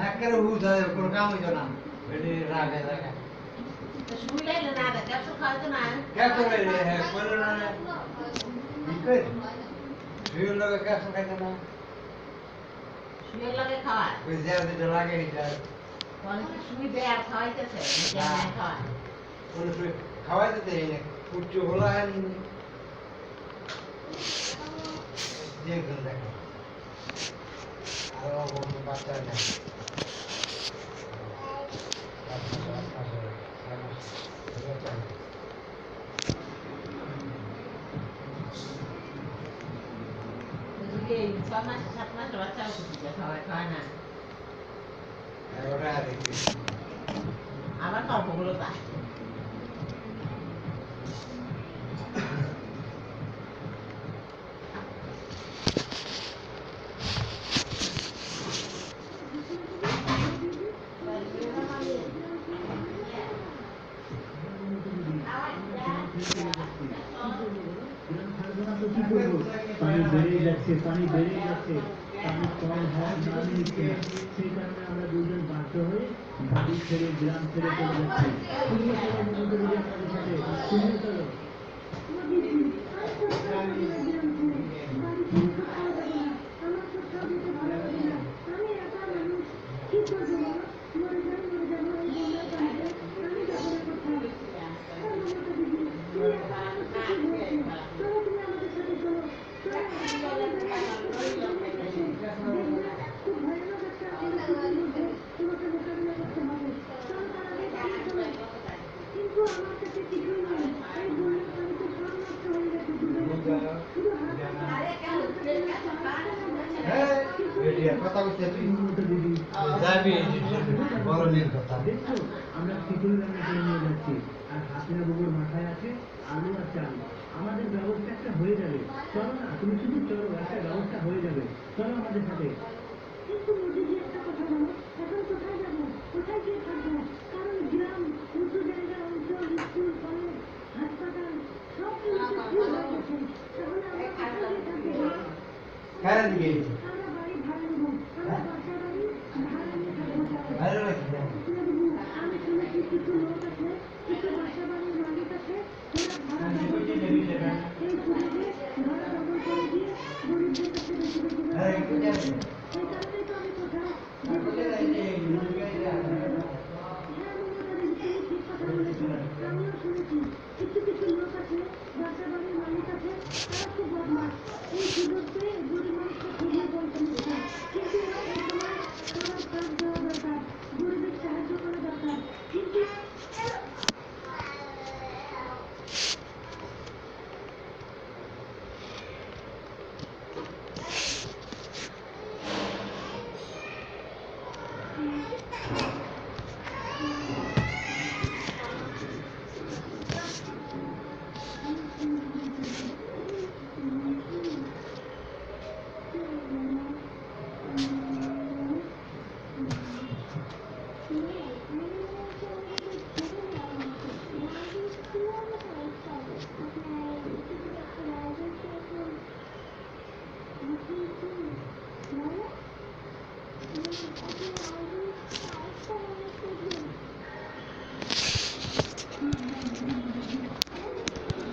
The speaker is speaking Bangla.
একেবারে হুদ হয় কোনো কাম হইতো না এটি রাগে রাগে শুইলে না না ক্যাপসুল খাওয়াতো না ক্যাপসুল হ্যাঁ বলে না বিকরে শুয়ে লাগে ক্যাপসুল খাইতো না শুয়ে লাগে খাওয়ায় ওই যে লাগে এটা কোন শুই দে আর খাওয়াইতেছে নিজে না খাওয়ায় ওই শুয়ে খাওয়াইতে দেয় না কুচ্চু হলো আর যে কোন দেখো আর ও বাচ্চা না Sama sama baca sudah kawan-kawan. Ahora de que Abar kau bolu tak? পানি বেড়ে যাচ্ছে পানি কম হওয়ার নাম নিচ্ছে না সেই কারণে আমরা দুজন বাধ্য হয়ে বাড়ি ছেড়ে গ্রাম ছেড়ে চলে যাচ্ছি তুমিও চলো বন্ধুদের আমাদের সাথে তুমিও চলো কথা বলতে যাবি বড় নীল কথা দেখছো আমরা খিচুড়ি রান্না করে নিয়ে যাচ্ছি আর হাসিনা বাবুর মাথায় আছে আলু আর চাল আমাদের ব্যবস্থা একটা হয়ে যাবে চলো না তুমি শুধু চলো একটা ব্যবস্থা হয়ে যাবে চলো আমাদের সাথে কিন্তু মোদিজি একটা কথা বলো এখন কোথায় যাবো কোথায় গিয়ে থাকবো কারণ গ্রাম উঁচু জায়গা অঞ্চল স্কুল কলেজ হাসপাতাল সব কিছু ফুল হয়ে গেছে তাহলে আমরা কোথায় গিয়ে থাকবো কারণ কি আমরা বাড়ি ভাড়া নেবো আমরা বাসা বাড়ি ভাড়া নিয়ে থাকবো ভালো লাগে আমি শুনেছি কিছু লোক আছে কিছু বাসা বাড়ির মালিক আছে ওরা ভাড়া দখল করে দিয়েছে। এই সুযোগে ভাড়া দখল করে দিয়ে গরিবদের কাছে বেশি বেশি করে টাকা নেয়। এই